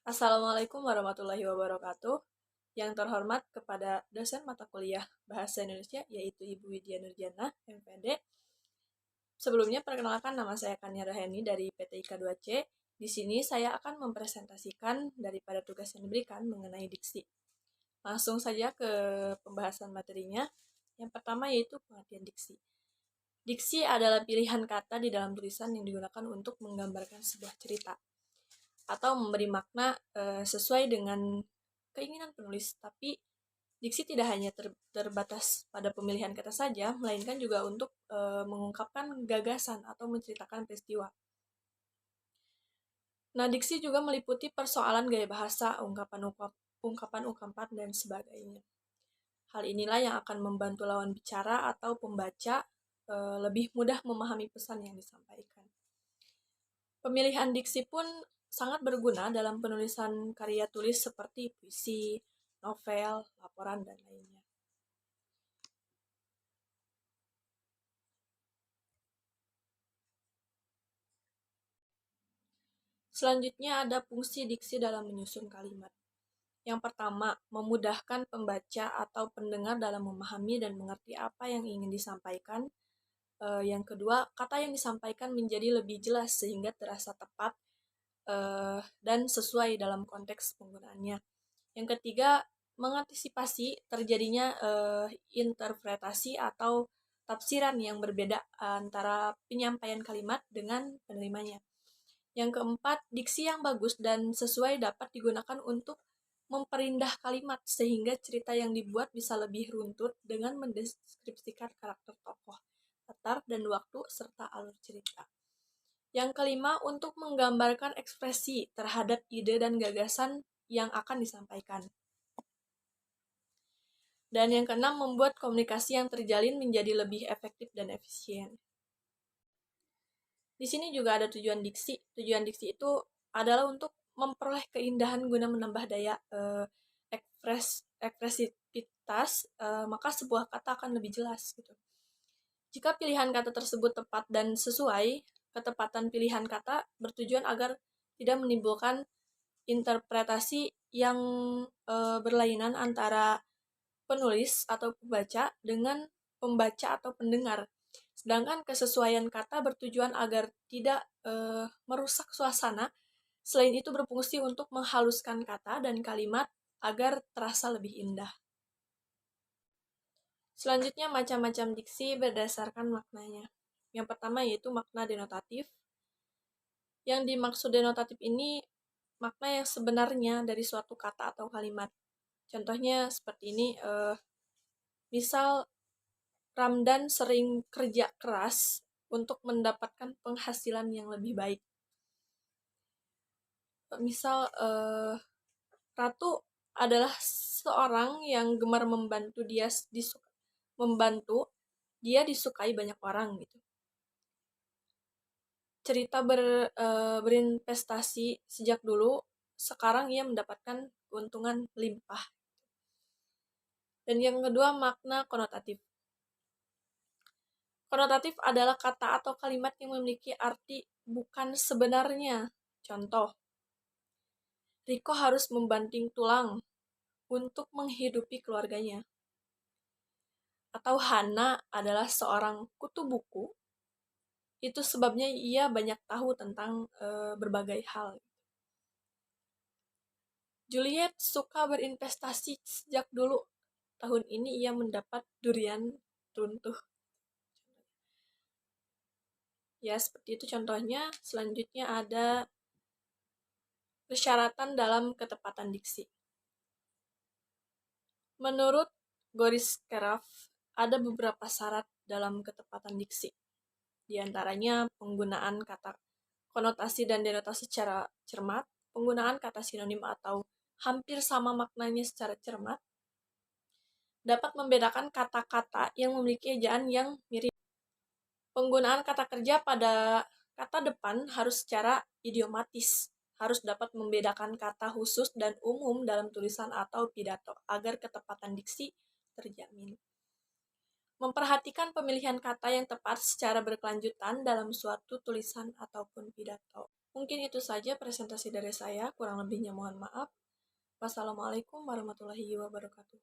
Assalamualaikum warahmatullahi wabarakatuh. Yang terhormat kepada dosen mata kuliah Bahasa Indonesia yaitu Ibu Widya Nurjana, MPD. Sebelumnya perkenalkan nama saya Kania Raheni dari PT IKA 2C. Di sini saya akan mempresentasikan daripada tugas yang diberikan mengenai diksi. Langsung saja ke pembahasan materinya. Yang pertama yaitu pengertian diksi. Diksi adalah pilihan kata di dalam tulisan yang digunakan untuk menggambarkan sebuah cerita atau memberi makna sesuai dengan keinginan penulis. Tapi diksi tidak hanya terbatas pada pemilihan kata saja, melainkan juga untuk mengungkapkan gagasan atau menceritakan peristiwa. Nah, diksi juga meliputi persoalan gaya bahasa, ungkapan-ungkapan, dan sebagainya. Hal inilah yang akan membantu lawan bicara atau pembaca lebih mudah memahami pesan yang disampaikan. Pemilihan diksi pun sangat berguna dalam penulisan karya tulis seperti puisi, novel, laporan, dan lainnya. Selanjutnya ada fungsi diksi dalam menyusun kalimat. Yang pertama, memudahkan pembaca atau pendengar dalam memahami dan mengerti apa yang ingin disampaikan. Yang kedua, kata yang disampaikan menjadi lebih jelas sehingga terasa tepat dan sesuai dalam konteks penggunaannya. Yang ketiga, mengantisipasi terjadinya interpretasi atau tafsiran yang berbeda antara penyampaian kalimat dengan penerimanya. Yang keempat, diksi yang bagus dan sesuai dapat digunakan untuk memperindah kalimat sehingga cerita yang dibuat bisa lebih runtut dengan mendeskripsikan karakter tokoh, latar dan waktu serta alur cerita. Yang kelima, untuk menggambarkan ekspresi terhadap ide dan gagasan yang akan disampaikan. Dan yang keenam, membuat komunikasi yang terjalin menjadi lebih efektif dan efisien. Di sini juga ada tujuan diksi. Tujuan diksi itu adalah untuk memperoleh keindahan guna menambah daya ekspresivitas, maka sebuah kata akan lebih jelas gitu. Jika pilihan kata tersebut tepat dan sesuai, ketepatan pilihan kata bertujuan agar tidak menimbulkan interpretasi yang berlainan antara penulis atau pembaca dengan pembaca atau pendengar. Sedangkan kesesuaian kata bertujuan agar tidak merusak suasana. Selain itu berfungsi untuk menghaluskan kata dan kalimat agar terasa lebih indah. Selanjutnya macam-macam diksi berdasarkan maknanya. Yang pertama yaitu makna denotatif. Yang dimaksud denotatif ini makna yang sebenarnya dari suatu kata atau kalimat. Contohnya seperti ini, misal Ramdan sering kerja keras untuk mendapatkan penghasilan yang lebih baik. Misal Ratu adalah seorang yang gemar membantu, dia disukai banyak orang gitu. Cerita berinvestasi sejak dulu, sekarang ia mendapatkan keuntungan melimpah. Dan yang kedua, makna konotatif. Konotatif adalah kata atau kalimat yang memiliki arti bukan sebenarnya. Contoh, Riko harus membanting tulang untuk menghidupi keluarganya. Atau Hana adalah seorang kutu buku, itu sebabnya ia banyak tahu tentang berbagai hal. Juliet suka berinvestasi sejak dulu. Tahun ini ia mendapat durian runtuh. Ya, seperti itu contohnya. Selanjutnya ada persyaratan dalam ketepatan diksi. Menurut Goris Keraf, ada beberapa syarat dalam ketepatan diksi. Di antaranya penggunaan kata konotasi dan denotasi secara cermat, penggunaan kata sinonim atau hampir sama maknanya secara cermat, dapat membedakan kata-kata yang memiliki ejaan yang mirip. Penggunaan kata kerja pada kata depan harus secara idiomatis, harus dapat membedakan kata khusus dan umum dalam tulisan atau pidato agar ketepatan diksi terjamin. Memperhatikan pemilihan kata yang tepat secara berkelanjutan dalam suatu tulisan ataupun pidato. Mungkin itu saja presentasi dari saya, kurang lebihnya mohon maaf. Wassalamualaikum warahmatullahi wabarakatuh.